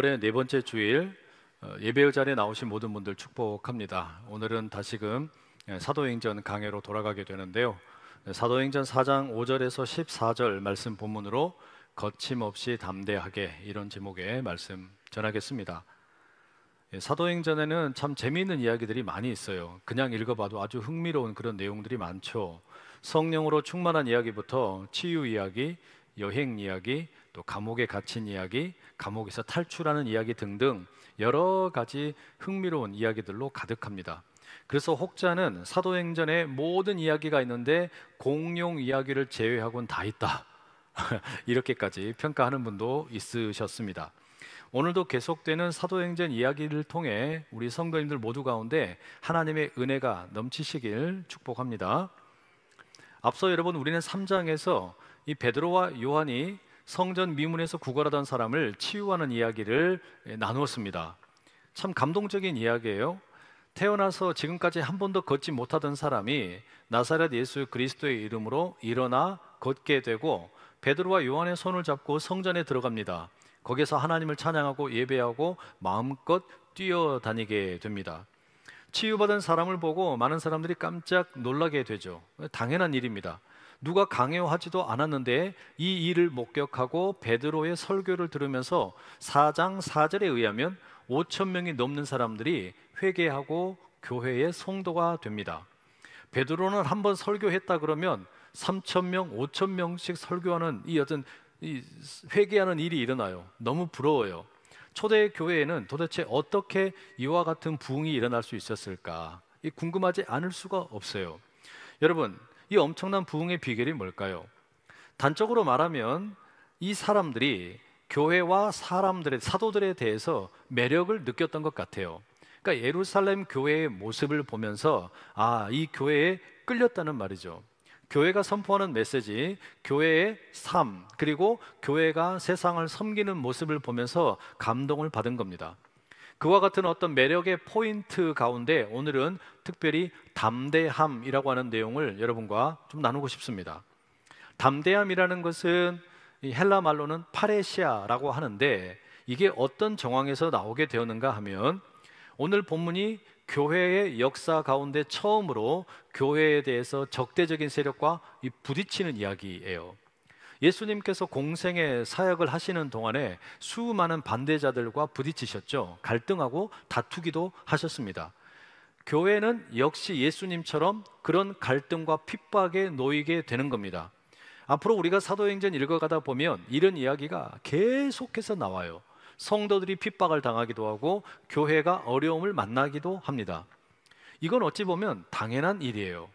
6월의 네 번째 주일 예배의 자리에 나오신 모든 분들 축복합니다. 오늘은 다시금 사도행전 강해로 돌아가게 되는데요. 사도행전 4장 5절에서 14절 말씀 본문으로 거침없이 담대하게, 이런 제목의 말씀 전하겠습니다. 사도행전에는 참 재미있는 이야기들이 많이 있어요. 그냥 읽어봐도 아주 흥미로운 그런 내용들이 많죠. 성령으로 충만한 이야기부터 치유 이야기, 여행 이야기, 또 감옥에 갇힌 이야기, 감옥에서 탈출하는 이야기 등등 여러 가지 흥미로운 이야기들로 가득합니다. 그래서 혹자는 사도행전에 모든 이야기가 있는데 공룡 이야기를 제외하고는 다 있다 이렇게까지 평가하는 분도 있으셨습니다. 오늘도 계속되는 사도행전 이야기를 통해 우리 성도님들 모두 가운데 하나님의 은혜가 넘치시길 축복합니다. 앞서 여러분, 우리는 3장에서 이 베드로와 요한이 성전 미문에서 구걸하던 사람을 치유하는 이야기를 나누었습니다. 참 감동적인 이야기예요. 태어나서 지금까지 한 번도 걷지 못하던 사람이 나사렛 예수 그리스도의 이름으로 일어나 걷게 되고, 베드로와 요한의 손을 잡고 성전에 들어갑니다. 거기서 하나님을 찬양하고 예배하고 마음껏 뛰어다니게 됩니다. 치유받은 사람을 보고 많은 사람들이 깜짝 놀라게 되죠. 당연한 일입니다. 누가 강요하지도 않았는데 이 일을 목격하고 베드로의 설교를 들으면서 4장 4절에 의하면 5천 명이 넘는 사람들이 회개하고 교회의 성도가 됩니다. 베드로는 한 번 설교했다 그러면 3천 명, 5천 명씩 설교하는 이 회개하는 일이 일어나요. 너무 부러워요. 초대 교회에는 도대체 어떻게 이와 같은 부흥이 일어날 수 있었을까? 궁금하지 않을 수가 없어요. 여러분, 이 엄청난 부흥의 비결이 뭘까요? 단적으로 말하면 이 사람들이 교회와 사람들의, 사도들에 대해서 매력을 느꼈던 것 같아요. 그러니까 예루살렘 교회의 모습을 보면서 이 교회에 끌렸다는 말이죠. 교회가 선포하는 메시지, 교회의 삶, 그리고 교회가 세상을 섬기는 모습을 보면서 감동을 받은 겁니다. 그와 같은 어떤 매력의 포인트 가운데 오늘은 특별히 담대함이라고 하는 내용을 여러분과 좀 나누고 싶습니다. 담대함이라는 것은 이 헬라 말로는 파레시아라고 하는데, 이게 어떤 정황에서 나오게 되었는가 하면 오늘 본문이 교회의 역사 가운데 처음으로 교회에 대해서 적대적인 세력과 부딪히는 이야기예요. 예수님께서 공생의 사역을 하시는 동안에 수많은 반대자들과 부딪히셨죠. 갈등하고 다투기도 하셨습니다. 교회는 역시 예수님처럼 그런 갈등과 핍박에 놓이게 되는 겁니다. 앞으로 우리가 사도행전 읽어가다 보면 이런 이야기가 계속해서 나와요. 성도들이 핍박을 당하기도 하고 교회가 어려움을 만나기도 합니다. 이건 어찌 보면 당연한 일이에요.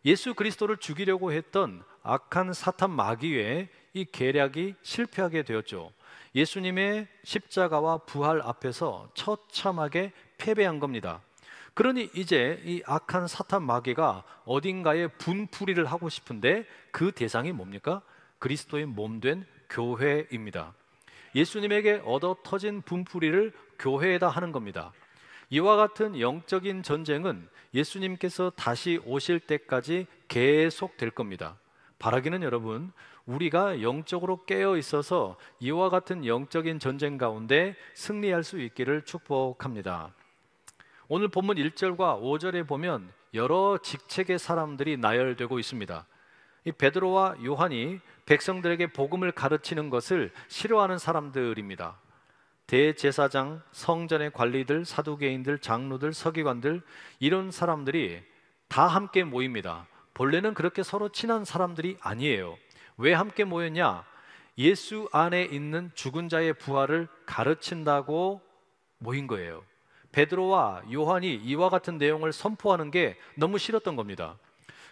예수 그리스도를 죽이려고 했던 악한 사탄 마귀의 이 계략이 실패하게 되었죠. 예수님의 십자가와 부활 앞에서 처참하게 패배한 겁니다. 그러니 이제 이 악한 사탄 마귀가 어딘가에 분풀이를 하고 싶은데 그 대상이 뭡니까? 그리스도의 몸된 교회입니다. 예수님에게 얻어 터진 분풀이를 교회에다 하는 겁니다. 이와 같은 영적인 전쟁은 예수님께서 다시 오실 때까지 계속될 겁니다. 바라기는 여러분, 우리가 영적으로 깨어 있어서 이와 같은 영적인 전쟁 가운데 승리할 수 있기를 축복합니다. 오늘 본문 1절과 5절에 보면 여러 직책의 사람들이 나열되고 있습니다. 이 베드로와 요한이 백성들에게 복음을 가르치는 것을 싫어하는 사람들입니다. 대제사장, 성전의 관리들, 사두개인들, 장로들, 서기관들, 이런 사람들이 다 함께 모입니다. 본래는 그렇게 서로 친한 사람들이 아니에요. 왜 함께 모였냐? 예수 안에 있는 죽은 자의 부활을 가르친다고 모인 거예요. 베드로와 요한이 이와 같은 내용을 선포하는 게 너무 싫었던 겁니다.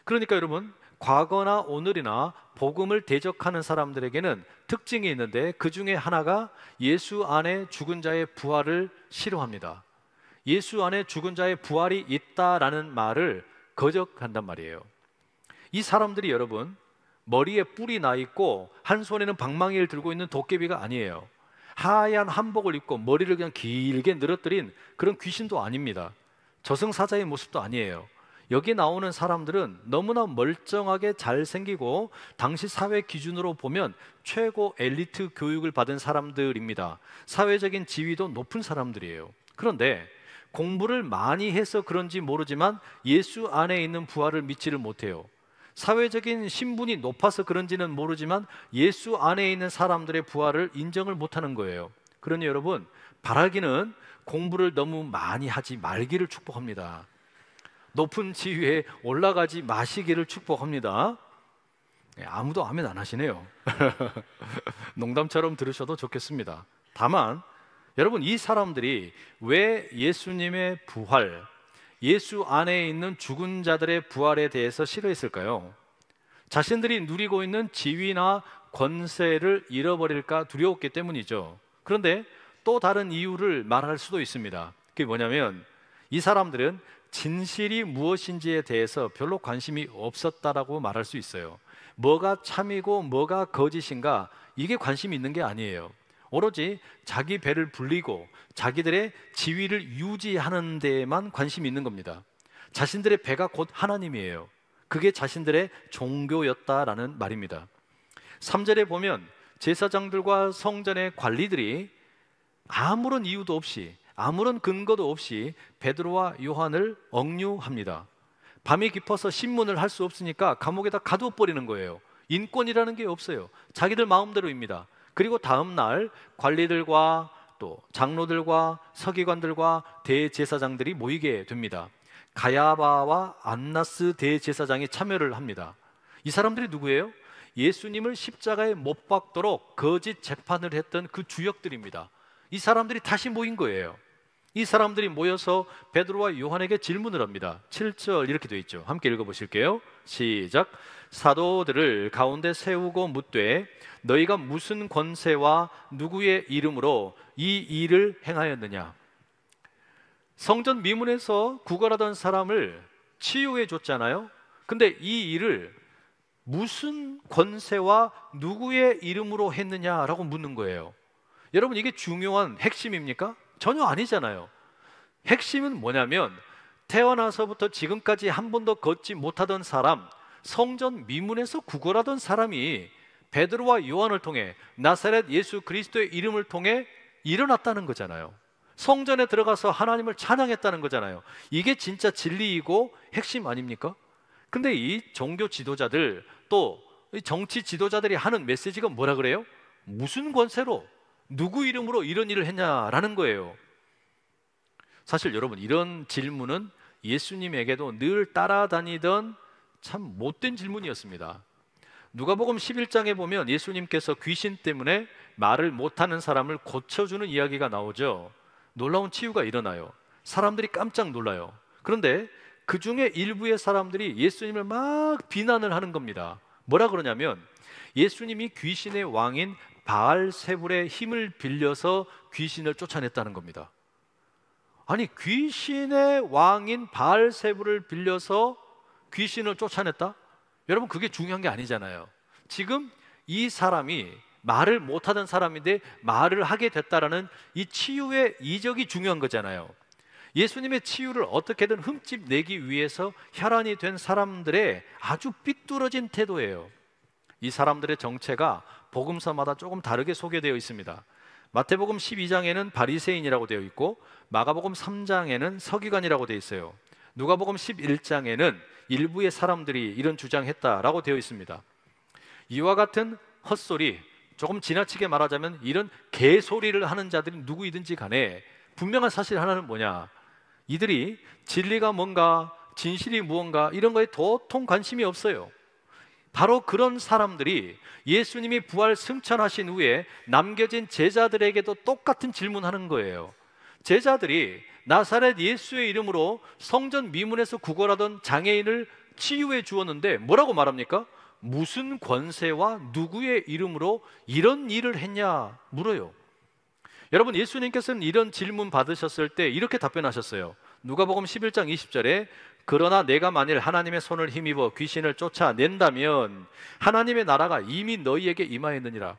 그러니까 여러분, 과거나 오늘이나 복음을 대적하는 사람들에게는 특징이 있는데 그 중에 하나가 예수 안에 죽은 자의 부활을 싫어합니다. 예수 안에 죽은 자의 부활이 있다라는 말을 거적한단 말이에요. 이 사람들이 여러분, 머리에 뿔이 나 있고 한 손에는 방망이를 들고 있는 도깨비가 아니에요. 하얀 한복을 입고 머리를 그냥 길게 늘어뜨린 그런 귀신도 아닙니다. 저승사자의 모습도 아니에요. 여기 나오는 사람들은 너무나 멀쩡하게 잘생기고 당시 사회 기준으로 보면 최고 엘리트 교육을 받은 사람들입니다. 사회적인 지위도 높은 사람들이에요. 그런데 공부를 많이 해서 그런지 모르지만 예수 안에 있는 부활을 믿지를 못해요. 사회적인 신분이 높아서 그런지는 모르지만 예수 안에 있는 사람들의 부활을 인정을 못하는 거예요. 그러니 여러분, 바라기는 공부를 너무 많이 하지 말기를 축복합니다. 높은 지위에 올라가지 마시기를 축복합니다. 아무도 아멘 안 하시네요. 농담처럼 들으셔도 좋겠습니다. 다만 여러분, 이 사람들이 왜 예수님의 부활, 예수 안에 있는 죽은 자들의 부활에 대해서 싫어했을까요? 자신들이 누리고 있는 지위나 권세를 잃어버릴까 두려웠기 때문이죠. 그런데 또 다른 이유를 말할 수도 있습니다. 그게 뭐냐면 이 사람들은 진실이 무엇인지에 대해서 별로 관심이 없었다라고 말할 수 있어요. 뭐가 참이고 뭐가 거짓인가, 이게 관심이 있는 게 아니에요. 오로지 자기 배를 불리고 자기들의 지위를 유지하는 데에만 관심이 있는 겁니다. 자신들의 배가 곧 하나님이에요. 그게 자신들의 종교였다라는 말입니다. 3절에 보면 제사장들과 성전의 관리들이 아무런 이유도 없이, 아무런 근거도 없이 베드로와 요한을 억류합니다. 밤이 깊어서 신문을 할 수 없으니까 감옥에다 가둬버리는 거예요. 인권이라는 게 없어요. 자기들 마음대로입니다. 그리고 다음 날 관리들과 또 장로들과 서기관들과 대제사장들이 모이게 됩니다. 가야바와 안나스 대제사장이 참여를 합니다. 이 사람들이 누구예요? 예수님을 십자가에 못 박도록 거짓 재판을 했던 그 주역들입니다. 이 사람들이 다시 모인 거예요. 이 사람들이 모여서 베드로와 요한에게 질문을 합니다. 7절 이렇게 되어 있죠. 함께 읽어보실게요. 시작. 사도들을 가운데 세우고 묻되 너희가 무슨 권세와 누구의 이름으로 이 일을 행하였느냐? 성전 미문에서 구걸하던 사람을 치유해 줬잖아요. 근데 이 일을 무슨 권세와 누구의 이름으로 했느냐라고 묻는 거예요. 여러분, 이게 중요한 핵심입니까? 전혀 아니잖아요. 핵심은 뭐냐면 태어나서부터 지금까지 한 번도 걷지 못하던 사람, 성전 미문에서 구걸하던 사람이 베드로와 요한을 통해 나사렛 예수 그리스도의 이름을 통해 일어났다는 거잖아요. 성전에 들어가서 하나님을 찬양했다는 거잖아요. 이게 진짜 진리이고 핵심 아닙니까? 근데 이 종교 지도자들, 또 정치 지도자들이 하는 메시지가 뭐라 그래요? 무슨 권세로, 누구 이름으로 이런 일을 했냐라는 거예요. 사실 여러분, 이런 질문은 예수님에게도 늘 따라다니던 참 못된 질문이었습니다. 누가복음 11장에 보면 예수님께서 귀신 때문에 말을 못하는 사람을 고쳐주는 이야기가 나오죠. 놀라운 치유가 일어나요. 사람들이 깜짝 놀라요. 그런데 그 중에 일부의 사람들이 예수님을 막 비난을 하는 겁니다. 뭐라 그러냐면 예수님이 귀신의 왕인 바알세불의 힘을 빌려서 귀신을 쫓아냈다는 겁니다. 아니, 귀신의 왕인 바알세불을 빌려서 귀신을 쫓아냈다? 여러분, 그게 중요한 게 아니잖아요. 지금 이 사람이 말을 못하던 사람인데 말을 하게 됐다라는 이 치유의 이적이 중요한 거잖아요. 예수님의 치유를 어떻게든 흠집 내기 위해서 혈안이 된 사람들의 아주 삐뚤어진 태도예요. 이 사람들의 정체가 복음서마다 조금 다르게 소개되어 있습니다. 마태복음 12장에는 바리새인이라고 되어 있고 마가복음 3장에는 서기관이라고 되어 있어요. 누가복음 11장에는 일부의 사람들이 이런 주장했다라고 되어 있습니다. 이와 같은 헛소리, 조금 지나치게 말하자면 이런 개소리를 하는 자들이 누구이든지 간에 분명한 사실 하나는 뭐냐? 이들이 진리가 뭔가, 진실이 무언가 이런 거에 도통 관심이 없어요. 바로 그런 사람들이 예수님이 부활 승천하신 후에 남겨진 제자들에게도 똑같은 질문하는 거예요. 제자들이 나사렛 예수의 이름으로 성전 미문에서 구걸하던 장애인을 치유해 주었는데 뭐라고 말합니까? 무슨 권세와 누구의 이름으로 이런 일을 했냐 물어요. 여러분, 예수님께서는 이런 질문 받으셨을 때 이렇게 답변하셨어요. 누가복음 11장 20절에 그러나 내가 만일 하나님의 손을 힘입어 귀신을 쫓아낸다면 하나님의 나라가 이미 너희에게 임하였느니라.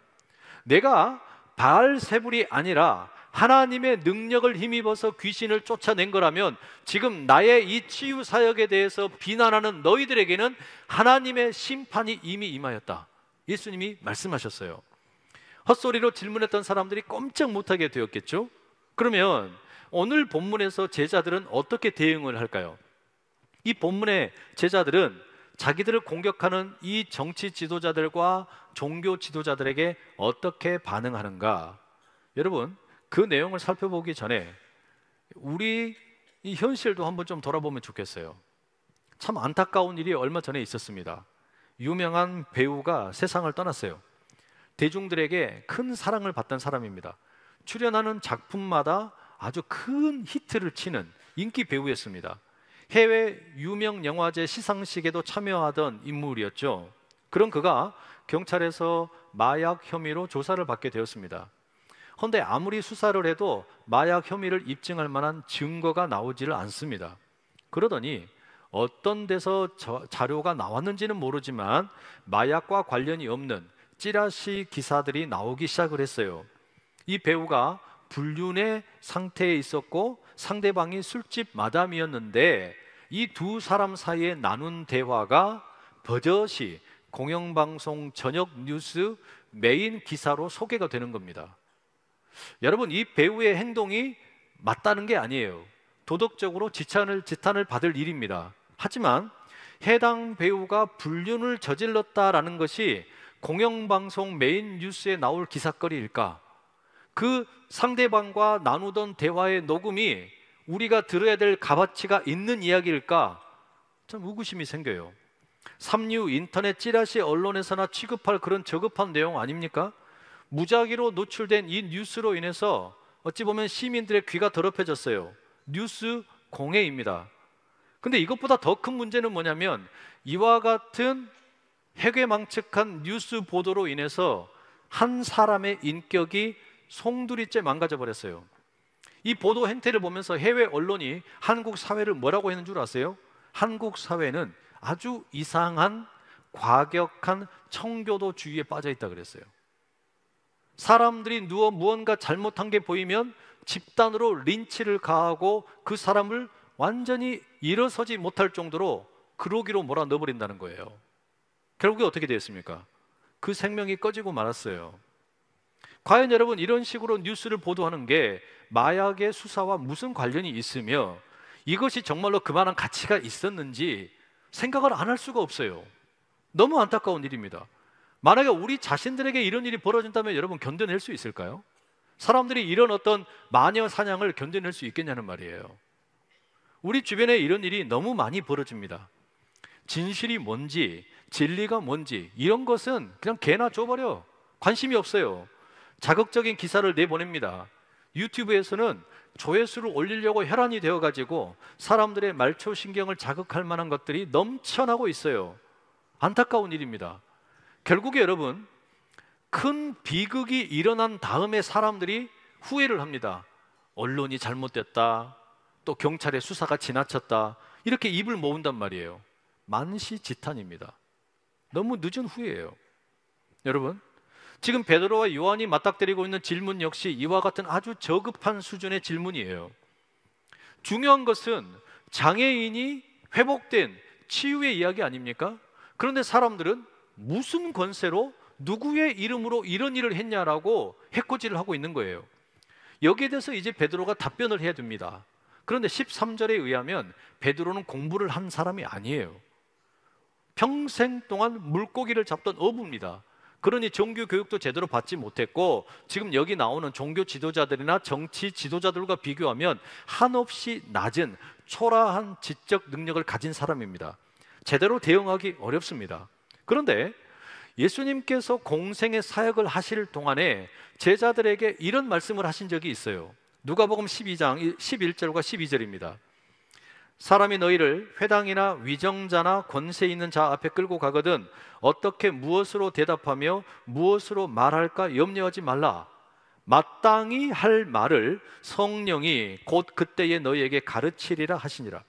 내가 바알세불이 아니라 하나님의 능력을 힘입어서 귀신을 쫓아낸 거라면 지금 나의 이 치유 사역에 대해서 비난하는 너희들에게는 하나님의 심판이 이미 임하였다. 예수님이 말씀하셨어요. 헛소리로 질문했던 사람들이 꼼짝 못하게 되었겠죠? 그러면 오늘 본문에서 제자들은 어떻게 대응을 할까요? 이 본문의 제자들은 자기들을 공격하는 이 정치 지도자들과 종교 지도자들에게 어떻게 반응하는가? 여러분, 그 내용을 살펴보기 전에 우리 이 현실도 한번 좀 돌아보면 좋겠어요. 참 안타까운 일이 얼마 전에 있었습니다. 유명한 배우가 세상을 떠났어요. 대중들에게 큰 사랑을 받던 사람입니다. 출연하는 작품마다 아주 큰 히트를 치는 인기 배우였습니다. 해외 유명 영화제 시상식에도 참여하던 인물이었죠. 그런 그가 경찰에서 마약 혐의로 조사를 받게 되었습니다. 그런데 아무리 수사를 해도 마약 혐의를 입증할 만한 증거가 나오지를 않습니다. 그러더니 어떤 데서 자료가 나왔는지는 모르지만 마약과 관련이 없는 찌라시 기사들이 나오기 시작을 했어요. 이 배우가 불륜의 상태에 있었고 상대방이 술집 마담이었는데 이 두 사람 사이에 나눈 대화가 버젓이 공영방송 저녁 뉴스 메인 기사로 소개가 되는 겁니다. 여러분, 이 배우의 행동이 맞다는 게 아니에요. 도덕적으로 지탄을 받을 일입니다. 하지만 해당 배우가 불륜을 저질렀다라는 것이 공영방송 메인 뉴스에 나올 기사거리일까? 그 상대방과 나누던 대화의 녹음이 우리가 들어야 될 값어치가 있는 이야기일까? 참 의구심이 생겨요. 삼류 인터넷 찌라시 언론에서나 취급할 그런 저급한 내용 아닙니까? 무작위로 노출된 이 뉴스로 인해서 어찌 보면 시민들의 귀가 더럽혀졌어요. 뉴스 공해입니다. 근데 이것보다 더 큰 문제는 뭐냐면 이와 같은 해괴망측한 뉴스 보도로 인해서 한 사람의 인격이 송두리째 망가져 버렸어요. 이 보도 행태를 보면서 해외 언론이 한국 사회를 뭐라고 했는 줄 아세요? 한국 사회는 아주 이상한 과격한 청교도주의에 빠져 있다 그랬어요. 사람들이 누워 무언가 잘못한 게 보이면 집단으로 린치를 가하고 그 사람을 완전히 일어서지 못할 정도로 그러기로 몰아넣어버린다는 거예요. 결국에 어떻게 되었습니까? 그 생명이 꺼지고 말았어요. 과연 여러분, 이런 식으로 뉴스를 보도하는 게 마약의 수사와 무슨 관련이 있으며 이것이 정말로 그만한 가치가 있었는지 생각을 안 할 수가 없어요. 너무 안타까운 일입니다. 만약에 우리 자신들에게 이런 일이 벌어진다면 여러분 견뎌낼 수 있을까요? 사람들이 이런 어떤 마녀 사냥을 견뎌낼 수 있겠냐는 말이에요. 우리 주변에 이런 일이 너무 많이 벌어집니다. 진실이 뭔지, 진리가 뭔지 이런 것은 그냥 개나 줘버려. 관심이 없어요. 자극적인 기사를 내보냅니다. 유튜브에서는 조회수를 올리려고 혈안이 되어가지고 사람들의 말초신경을 자극할 만한 것들이 넘쳐나고 있어요. 안타까운 일입니다. 결국에 여러분, 큰 비극이 일어난 다음에 사람들이 후회를 합니다. 언론이 잘못됐다, 또 경찰의 수사가 지나쳤다, 이렇게 입을 모은단 말이에요. 만시지탄입니다. 너무 늦은 후회예요. 여러분, 지금 베드로와 요한이 맞닥뜨리고 있는 질문 역시 이와 같은 아주 저급한 수준의 질문이에요. 중요한 것은 장애인이 회복된 치유의 이야기 아닙니까? 그런데 사람들은 무슨 권세로 누구의 이름으로 이런 일을 했냐라고 해코지를 하고 있는 거예요. 여기에 대해서 이제 베드로가 답변을 해야 됩니다. 그런데 13절에 의하면 베드로는 공부를 한 사람이 아니에요. 평생 동안 물고기를 잡던 어부입니다. 그러니 종교 교육도 제대로 받지 못했고 지금 여기 나오는 종교 지도자들이나 정치 지도자들과 비교하면 한없이 낮은 초라한 지적 능력을 가진 사람입니다. 제대로 대응하기 어렵습니다. 그런데 예수님께서 공생의 사역을 하실 동안에 제자들에게 이런 말씀을 하신 적이 있어요. 누가복음 12장 11절과 12절입니다. 사람이 너희를 회당이나 위정자나 권세 있는 자 앞에 끌고 가거든 어떻게 무엇으로 대답하며 무엇으로 말할까 염려하지 말라. 마땅히 할 말을 성령이 곧 그때에 너희에게 가르치리라 하시니라.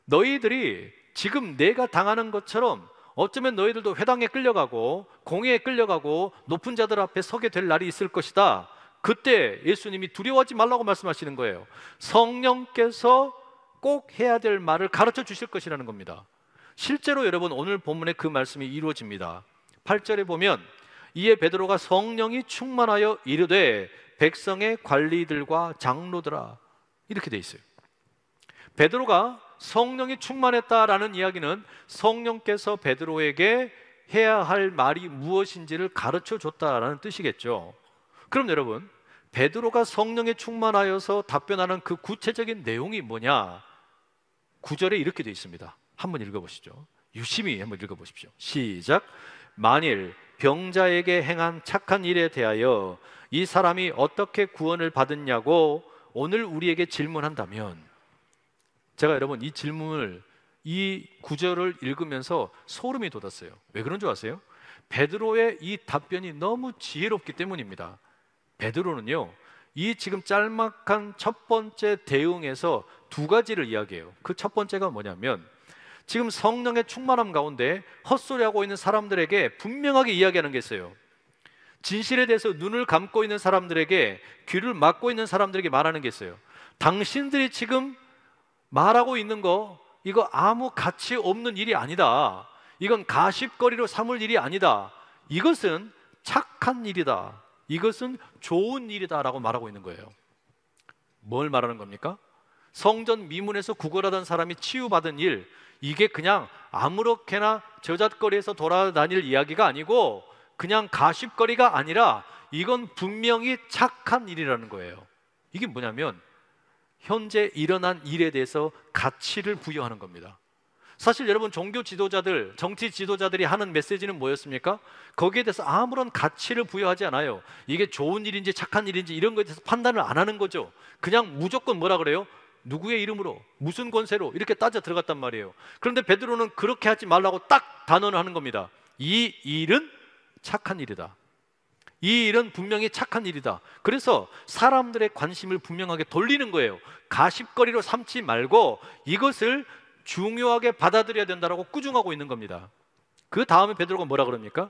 너희들이 지금 내가 당하는 것처럼 어쩌면 너희들도 회당에 끌려가고 공회에 끌려가고 높은 자들 앞에 서게 될 날이 있을 것이다. 그때 예수님이 두려워하지 말라고 말씀하시는 거예요. 성령께서 꼭 해야 될 말을 가르쳐 주실 것이라는 겁니다. 실제로 여러분 오늘 본문에 그 말씀이 이루어집니다. 8절에 보면 이에 베드로가 성령이 충만하여 이르되 백성의 관리들과 장로들아, 이렇게 돼 있어요. 베드로가 성령이 충만했다라는 이야기는 성령께서 베드로에게 해야 할 말이 무엇인지를 가르쳐 줬다라는 뜻이겠죠. 그럼 여러분, 베드로가 성령에 충만하여서 답변하는 그 구체적인 내용이 뭐냐? 9절에 이렇게 되어 있습니다. 한번 읽어보시죠. 유심히 한번 읽어보십시오. 시작. 만일 병자에게 행한 착한 일에 대하여 이 사람이 어떻게 구원을 받았냐고 오늘 우리에게 질문한다면, 제가 여러분 이 질문을, 이 구절을 읽으면서 소름이 돋았어요. 왜 그런 줄 아세요? 베드로의 이 답변이 너무 지혜롭기 때문입니다. 베드로는요, 이 지금 짤막한 첫 번째 대응에서 두 가지를 이야기해요. 그 첫 번째가 뭐냐면, 지금 성령의 충만함 가운데 헛소리하고 있는 사람들에게 분명하게 이야기하는 게 있어요. 진실에 대해서 눈을 감고 있는 사람들에게, 귀를 막고 있는 사람들에게 말하는 게 있어요. 당신들이 지금 말하고 있는 거, 이거 아무 가치 없는 일이 아니다. 이건 가십거리로 삼을 일이 아니다. 이것은 착한 일이다. 이것은 좋은 일이다 라고 말하고 있는 거예요. 뭘 말하는 겁니까? 성전 미문에서 구걸하던 사람이 치유받은 일, 이게 그냥 아무렇게나 저잣거리에서 돌아다닐 이야기가 아니고 그냥 가십거리가 아니라 이건 분명히 착한 일이라는 거예요. 이게 뭐냐면 현재 일어난 일에 대해서 가치를 부여하는 겁니다. 사실 여러분, 종교 지도자들, 정치 지도자들이 하는 메시지는 뭐였습니까? 거기에 대해서 아무런 가치를 부여하지 않아요. 이게 좋은 일인지 착한 일인지 이런 것에 대해서 판단을 안 하는 거죠. 그냥 무조건 뭐라 그래요? 누구의 이름으로, 무슨 권세로, 이렇게 따져 들어갔단 말이에요. 그런데 베드로는 그렇게 하지 말라고 딱 단언을 하는 겁니다. 이 일은 착한 일이다. 이 일은 분명히 착한 일이다. 그래서 사람들의 관심을 분명하게 돌리는 거예요. 가십거리로 삼지 말고 이것을 중요하게 받아들여야 된다라고 꾸중하고 있는 겁니다. 그 다음에 베드로가 뭐라 그럽니까?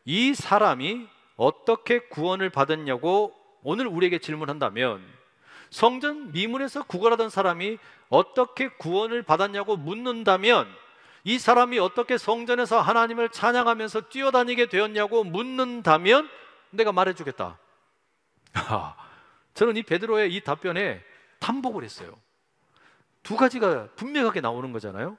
이 사람이 어떻게 구원을 받았냐고 오늘 우리에게 질문한다면, 성전 미문에서 구걸하던 사람이 어떻게 구원을 받았냐고 묻는다면, 이 사람이 어떻게 성전에서 하나님을 찬양하면서 뛰어다니게 되었냐고 묻는다면 내가 말해주겠다. 저는 이 베드로의 이 답변에 탐복을 했어요. 두 가지가 분명하게 나오는 거잖아요.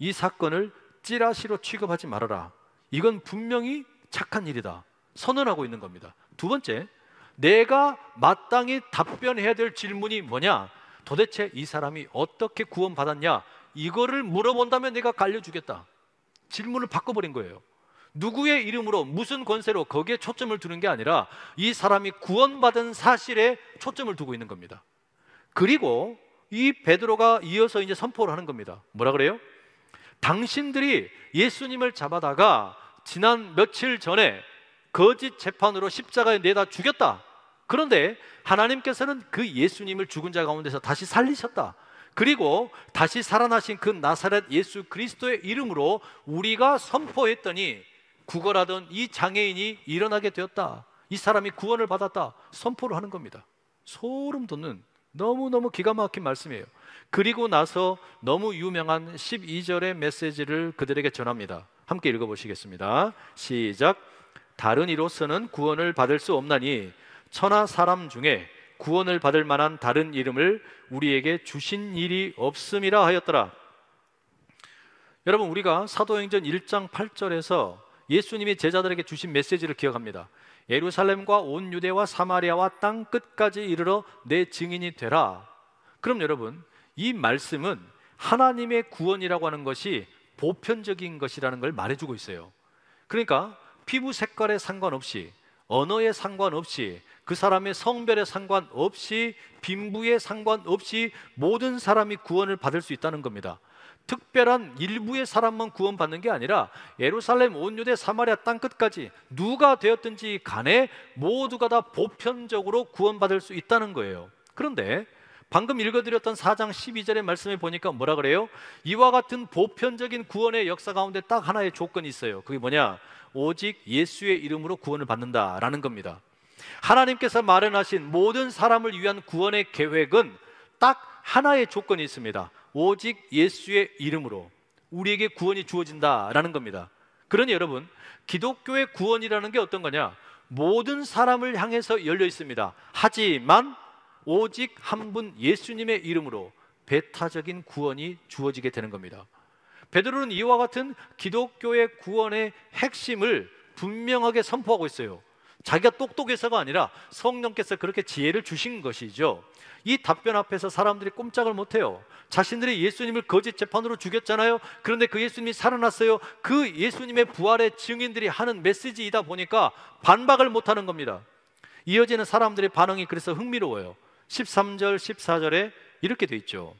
이 사건을 찌라시로 취급하지 말아라. 이건 분명히 착한 일이다. 선언하고 있는 겁니다. 두 번째, 내가 마땅히 답변해야 될 질문이 뭐냐? 도대체 이 사람이 어떻게 구원받았냐? 이거를 물어본다면 내가 알려주겠다. 질문을 바꿔버린 거예요. 누구의 이름으로, 무슨 권세로, 거기에 초점을 두는 게 아니라 이 사람이 구원받은 사실에 초점을 두고 있는 겁니다. 그리고 이 베드로가 이어서 이제 선포를 하는 겁니다. 뭐라 그래요? 당신들이 예수님을 잡아다가 지난 며칠 전에 거짓 재판으로 십자가에 내다 죽였다. 그런데 하나님께서는 그 예수님을 죽은 자 가운데서 다시 살리셨다. 그리고 다시 살아나신 그 나사렛 예수 그리스도의 이름으로 우리가 선포했더니 구걸하던 이 장애인이 일어나게 되었다. 이 사람이 구원을 받았다. 선포를 하는 겁니다. 소름 돋는 너무너무 기가 막힌 말씀이에요. 그리고 나서 너무 유명한 12절의 메시지를 그들에게 전합니다. 함께 읽어보시겠습니다. 시작. 다른 이로서는 구원을 받을 수 없나니 천하 사람 중에 구원을 받을 만한 다른 이름을 우리에게 주신 일이 없음이라 하였더라. 여러분, 우리가 사도행전 1장 8절에서 예수님이 제자들에게 주신 메시지를 기억합니다. 예루살렘과 온 유대와 사마리아와 땅 끝까지 이르러 내 증인이 되라. 그럼 여러분, 이 말씀은 하나님의 구원이라고 하는 것이 보편적인 것이라는 걸 말해주고 있어요. 그러니까 피부 색깔에 상관없이, 언어에 상관없이, 그 사람의 성별에 상관없이, 빈부에 상관없이 모든 사람이 구원을 받을 수 있다는 겁니다. 특별한 일부의 사람만 구원받는 게 아니라 예루살렘, 온 유대, 사마리아 땅 끝까지 누가 되었든지 간에 모두가 다 보편적으로 구원받을 수 있다는 거예요. 그런데 방금 읽어드렸던 4장 12절의 말씀에 보니까 뭐라 그래요? 이와 같은 보편적인 구원의 역사 가운데 딱 하나의 조건이 있어요. 그게 뭐냐? 오직 예수의 이름으로 구원을 받는다라는 겁니다. 하나님께서 마련하신 모든 사람을 위한 구원의 계획은 딱 하나의 조건이 있습니다. 오직 예수의 이름으로 우리에게 구원이 주어진다라는 겁니다. 그러니 여러분, 기독교의 구원이라는 게 어떤 거냐? 모든 사람을 향해서 열려 있습니다. 하지만 오직 한 분 예수님의 이름으로 배타적인 구원이 주어지게 되는 겁니다. 베드로는 이와 같은 기독교의 구원의 핵심을 분명하게 선포하고 있어요. 자기가 똑똑해서가 아니라 성령께서 그렇게 지혜를 주신 것이죠. 이 답변 앞에서 사람들이 꼼짝을 못해요. 자신들이 예수님을 거짓 재판으로 죽였잖아요. 그런데 그 예수님이 살아났어요. 그 예수님의 부활의 증인들이 하는 메시지이다 보니까 반박을 못하는 겁니다. 이어지는 사람들의 반응이 그래서 흥미로워요. 13절, 14절에 이렇게 돼 있죠.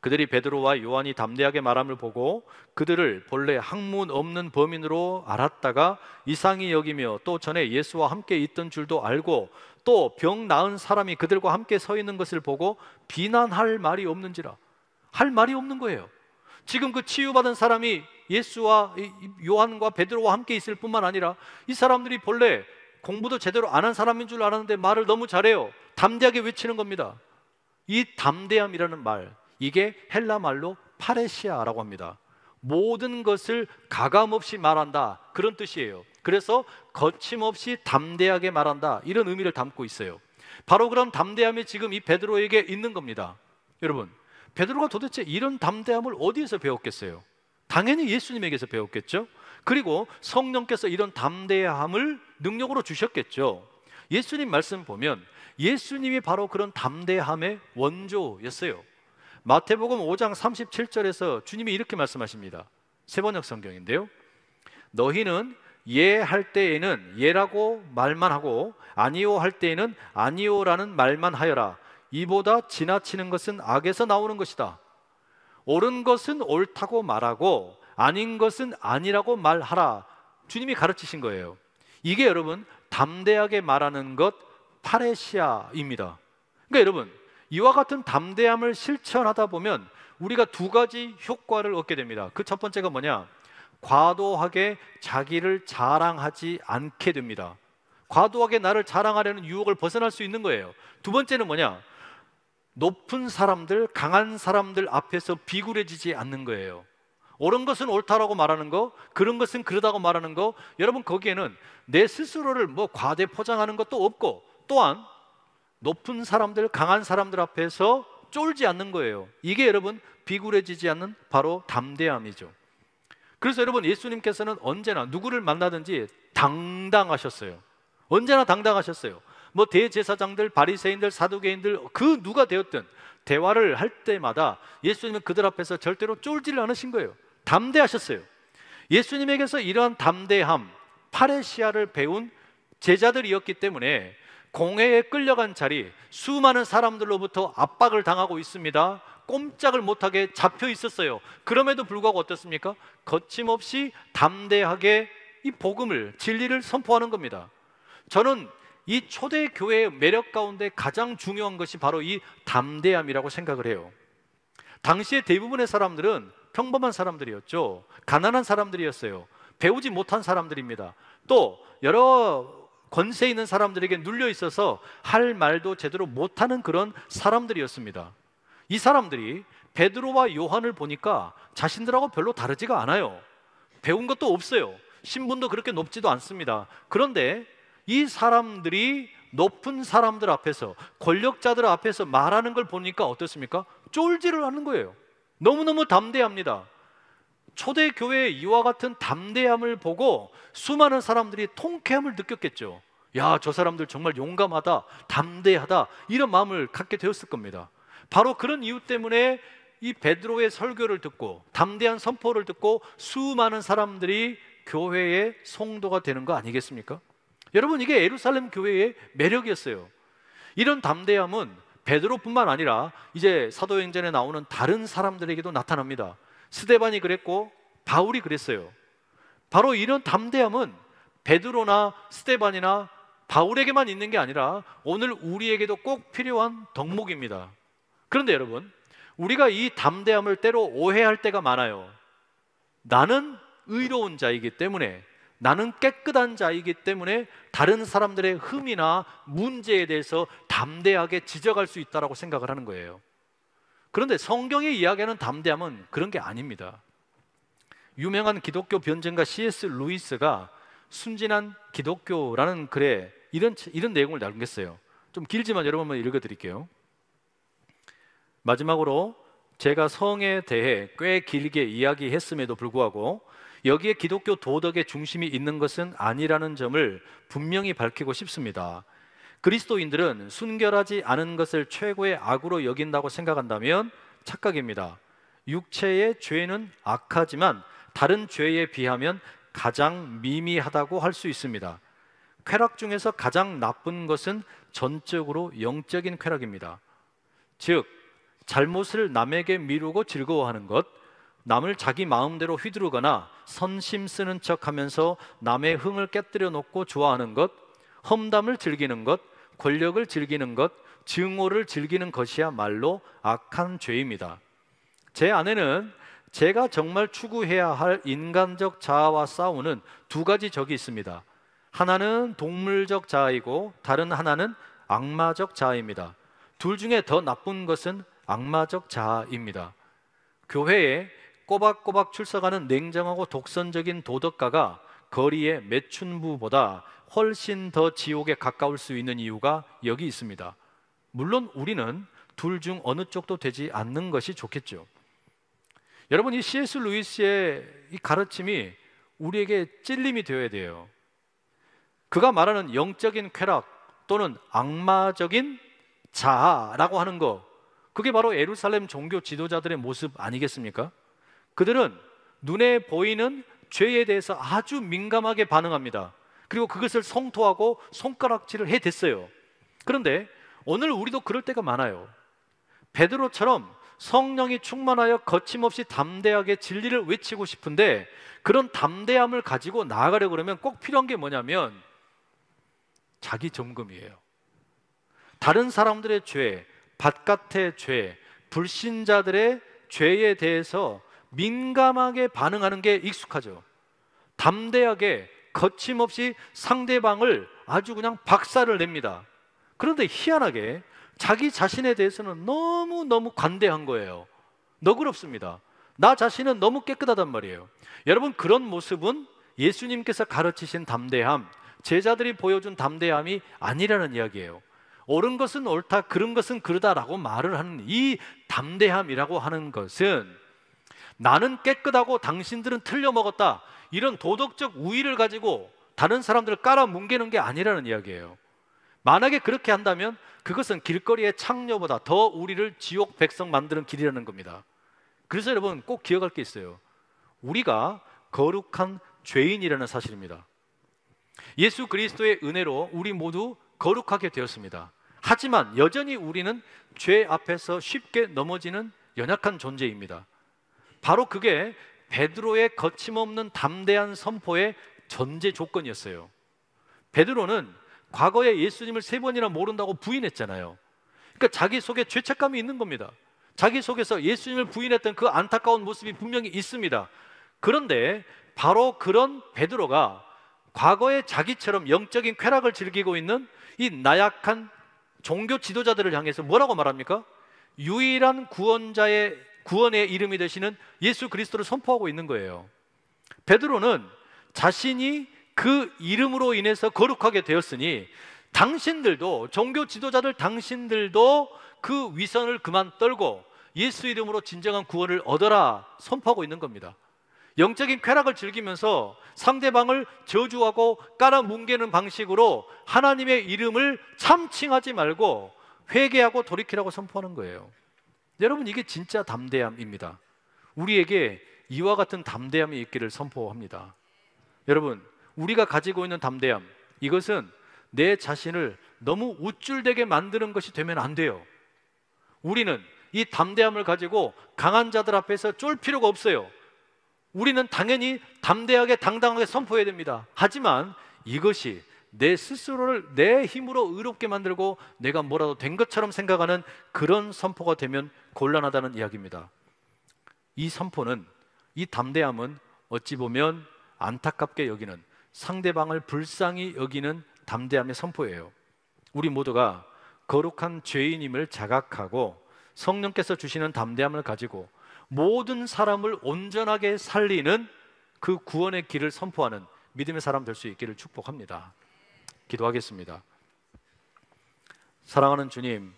그들이 베드로와 요한이 담대하게 말함을 보고 그들을 본래 학문 없는 범인으로 알았다가 이상히 여기며 또 전에 예수와 함께 있던 줄도 알고 또 병 나은 사람이 그들과 함께 서 있는 것을 보고 비난할 말이 없는지라. 할 말이 없는 거예요. 지금 그 치유받은 사람이 예수와 요한과 베드로와 함께 있을 뿐만 아니라 이 사람들이 본래 공부도 제대로 안 한 사람인 줄 알았는데 말을 너무 잘해요. 담대하게 외치는 겁니다. 이 담대함이라는 말, 이게 헬라 말로 파레시아라고 합니다. 모든 것을 가감없이 말한다, 그런 뜻이에요. 그래서 거침없이 담대하게 말한다, 이런 의미를 담고 있어요. 바로 그런 담대함이 지금 이 베드로에게 있는 겁니다. 여러분, 베드로가 도대체 이런 담대함을 어디에서 배웠겠어요? 당연히 예수님에게서 배웠겠죠. 그리고 성령께서 이런 담대함을 능력으로 주셨겠죠. 예수님 말씀 보면 예수님이 바로 그런 담대함의 원조였어요. 마태복음 5장 37절에서 주님이 이렇게 말씀하십니다. 세번역 성경인데요. 너희는 예 할 때에는 예라고 말만 하고 아니요 할 때에는 아니요라는 말만 하여라. 이보다 지나치는 것은 악에서 나오는 것이다. 옳은 것은 옳다고 말하고 아닌 것은 아니라고 말하라. 주님이 가르치신 거예요. 이게 여러분 담대하게 말하는 것, 파레시아입니다. 그러니까 여러분, 이와 같은 담대함을 실천하다 보면 우리가 두 가지 효과를 얻게 됩니다. 그 첫 번째가 뭐냐? 과도하게 자기를 자랑하지 않게 됩니다. 과도하게 나를 자랑하려는 유혹을 벗어날 수 있는 거예요. 두 번째는 뭐냐? 높은 사람들, 강한 사람들 앞에서 비굴해지지 않는 거예요. 옳은 것은 옳다라고 말하는 거, 그런 것은 그러다고 말하는 거, 여러분 거기에는 내 스스로를 뭐 과대 포장하는 것도 없고, 또한 높은 사람들, 강한 사람들 앞에서 쫄지 않는 거예요. 이게 여러분 비굴해지지 않는 바로 담대함이죠. 그래서 여러분 예수님께서는 언제나 누구를 만나든지 당당하셨어요. 언제나 당당하셨어요. 뭐 대제사장들, 바리새인들, 사두개인들 그 누가 되었든 대화를 할 때마다 예수님은 그들 앞에서 절대로 쫄지를 않으신 거예요. 담대하셨어요. 예수님에게서 이러한 담대함, 파레시아를 배운 제자들이었기 때문에 공회에 끌려간 자리, 수많은 사람들로부터 압박을 당하고 있습니다. 꼼짝을 못하게 잡혀 있었어요. 그럼에도 불구하고 어떻습니까? 거침없이 담대하게 이 복음을, 진리를 선포하는 겁니다. 저는 이 초대교회의 매력 가운데 가장 중요한 것이 바로 이 담대함이라고 생각을 해요. 당시의 대부분의 사람들은 평범한 사람들이었죠. 가난한 사람들이었어요. 배우지 못한 사람들입니다. 또 여러 권세 있는 사람들에게 눌려 있어서 할 말도 제대로 못하는 그런 사람들이었습니다. 이 사람들이 베드로와 요한을 보니까 자신들하고 별로 다르지가 않아요. 배운 것도 없어요. 신분도 그렇게 높지도 않습니다. 그런데 이 사람들이 높은 사람들 앞에서, 권력자들 앞에서 말하는 걸 보니까 어떻습니까? 쫄지를 않는 거예요. 너무너무 담대합니다. 초대교회의 이와 같은 담대함을 보고 수많은 사람들이 통쾌함을 느꼈겠죠. 야, 저 사람들 정말 용감하다, 담대하다, 이런 마음을 갖게 되었을 겁니다. 바로 그런 이유 때문에 이 베드로의 설교를 듣고 담대한 선포를 듣고 수많은 사람들이 교회의 성도가 되는 거 아니겠습니까? 여러분, 이게 예루살렘 교회의 매력이었어요. 이런 담대함은 베드로뿐만 아니라 이제 사도행전에 나오는 다른 사람들에게도 나타납니다. 스데반이 그랬고 바울이 그랬어요. 바로 이런 담대함은 베드로나 스데반이나 바울에게만 있는 게 아니라 오늘 우리에게도 꼭 필요한 덕목입니다. 그런데 여러분, 우리가 이 담대함을 때로 오해할 때가 많아요. 나는 의로운 자이기 때문에, 나는 깨끗한 자이기 때문에 다른 사람들의 흠이나 문제에 대해서 담대하게 지적할 수 있다고 생각을 하는 거예요. 그런데 성경이 이야기하는 담대함은 그런 게 아닙니다. 유명한 기독교 변증가 C.S. 루이스가 순진한 기독교라는 글에 이런 내용을 남겼어요. 좀 길지만 여러분 한번 읽어드릴게요. 마지막으로 제가 성에 대해 꽤 길게 이야기했음에도 불구하고 여기에 기독교 도덕의 중심이 있는 것은 아니라는 점을 분명히 밝히고 싶습니다. 그리스도인들은 순결하지 않은 것을 최고의 악으로 여긴다고 생각한다면 착각입니다. 육체의 죄는 악하지만 다른 죄에 비하면 가장 미미하다고 할 수 있습니다. 쾌락 중에서 가장 나쁜 것은 전적으로 영적인 쾌락입니다. 즉, 잘못을 남에게 미루고 즐거워하는 것, 남을 자기 마음대로 휘두르거나 선심 쓰는 척하면서 남의 흥을 깨뜨려 놓고 좋아하는 것, 험담을 즐기는 것, 권력을 즐기는 것, 증오를 즐기는 것이야말로 악한 죄입니다. 제 안에는 제가 정말 추구해야 할 인간적 자아와 싸우는 두 가지 적이 있습니다. 하나는 동물적 자아이고 다른 하나는 악마적 자아입니다. 둘 중에 더 나쁜 것은 악마적 자아입니다. 교회에 꼬박꼬박 출석하는 냉정하고 독선적인 도덕가가 거리의 매춘부보다 훨씬 더 지옥에 가까울 수 있는 이유가 여기 있습니다. 물론 우리는 둘 중 어느 쪽도 되지 않는 것이 좋겠죠. 여러분, 이 C.S. 루이스의 이 가르침이 우리에게 찔림이 되어야 돼요. 그가 말하는 영적인 쾌락 또는 악마적인 자아라고 하는 거, 그게 바로 예루살렘 종교 지도자들의 모습 아니겠습니까? 그들은 눈에 보이는 죄에 대해서 아주 민감하게 반응합니다. 그리고 그것을 성토하고 손가락질을 해댔어요. 그런데 오늘 우리도 그럴 때가 많아요. 베드로처럼 성령이 충만하여 거침없이 담대하게 진리를 외치고 싶은데 그런 담대함을 가지고 나아가려고 그러면 꼭 필요한 게 뭐냐면 자기 점검이에요. 다른 사람들의 죄, 바깥의 죄, 불신자들의 죄에 대해서 민감하게 반응하는 게 익숙하죠. 담대하게 거침없이 상대방을 아주 그냥 박살을 냅니다. 그런데 희한하게 자기 자신에 대해서는 너무너무 관대한 거예요. 너그럽습니다. 나 자신은 너무 깨끗하단 말이에요. 여러분, 그런 모습은 예수님께서 가르치신 담대함, 제자들이 보여준 담대함이 아니라는 이야기예요. 옳은 것은 옳다, 그른 것은 그르다라고 말을 하는 이 담대함이라고 하는 것은 나는 깨끗하고 당신들은 틀려먹었다, 이런 도덕적 우위를 가지고 다른 사람들을 깔아뭉개는 게 아니라는 이야기예요. 만약에 그렇게 한다면 그것은 길거리의 창녀보다 더 우리를 지옥 백성 만드는 길이라는 겁니다. 그래서 여러분 꼭 기억할 게 있어요. 우리가 거룩한 죄인이라는 사실입니다. 예수 그리스도의 은혜로 우리 모두 거룩하게 되었습니다. 하지만 여전히 우리는 죄 앞에서 쉽게 넘어지는 연약한 존재입니다. 바로 그게 베드로의 거침없는 담대한 선포의 전제 조건이었어요. 베드로는 과거에 예수님을 3번이나 모른다고 부인했잖아요. 그러니까 자기 속에 죄책감이 있는 겁니다. 자기 속에서 예수님을 부인했던 그 안타까운 모습이 분명히 있습니다. 그런데 바로 그런 베드로가 과거에 자기처럼 영적인 쾌락을 즐기고 있는 이 나약한 종교 지도자들을 향해서 뭐라고 말합니까? 유일한 구원의 이름이 되시는 예수 그리스도를 선포하고 있는 거예요. 베드로는 자신이 그 이름으로 인해서 거룩하게 되었으니 당신들도, 종교 지도자들 당신들도 그 위선을 그만 떨고 예수 이름으로 진정한 구원을 얻어라 선포하고 있는 겁니다. 영적인 쾌락을 즐기면서 상대방을 저주하고 깔아뭉개는 방식으로 하나님의 이름을 참칭하지 말고 회개하고 돌이키라고 선포하는 거예요. 여러분, 이게 진짜 담대함입니다. 우리에게 이와 같은 담대함이 있기를 선포합니다. 여러분, 우리가 가지고 있는 담대함, 이것은 내 자신을 너무 우쭐대게 만드는 것이 되면 안 돼요. 우리는 이 담대함을 가지고 강한 자들 앞에서 쫄 필요가 없어요. 우리는 당연히 담대하게 당당하게 선포해야 됩니다. 하지만 이것이 내 스스로를 내 힘으로 의롭게 만들고 내가 뭐라도 된 것처럼 생각하는 그런 선포가 되면 곤란하다는 이야기입니다. 이 선포는, 이 담대함은 어찌 보면 안타깝게 여기는 상대방을 불쌍히 여기는 담대함의 선포예요. 우리 모두가 거룩한 죄인임을 자각하고 성령께서 주시는 담대함을 가지고 모든 사람을 온전하게 살리는 그 구원의 길을 선포하는 믿음의 사람 될 수 있기를 축복합니다. 기도하겠습니다. 사랑하는 주님,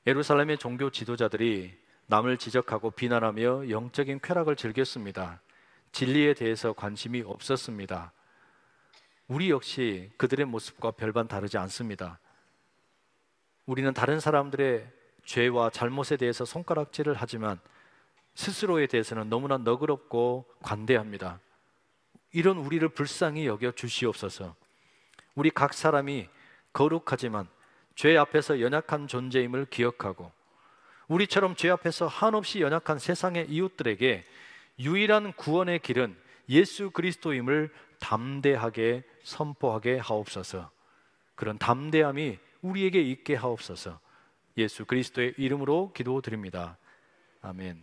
예루살렘의 종교 지도자들이 남을 지적하고 비난하며 영적인 쾌락을 즐겼습니다. 진리에 대해서 관심이 없었습니다. 우리 역시 그들의 모습과 별반 다르지 않습니다. 우리는 다른 사람들의 죄와 잘못에 대해서 손가락질을 하지만 스스로에 대해서는 너무나 너그럽고 관대합니다. 이런 우리를 불쌍히 여겨 주시옵소서. 우리 각 사람이 거룩하지만 죄 앞에서 연약한 존재임을 기억하고 우리처럼 죄 앞에서 한없이 연약한 세상의 이웃들에게 유일한 구원의 길은 예수 그리스도임을 담대하게 선포하게 하옵소서. 그런 담대함이 우리에게 있게 하옵소서. 예수 그리스도의 이름으로 기도드립니다. 아멘.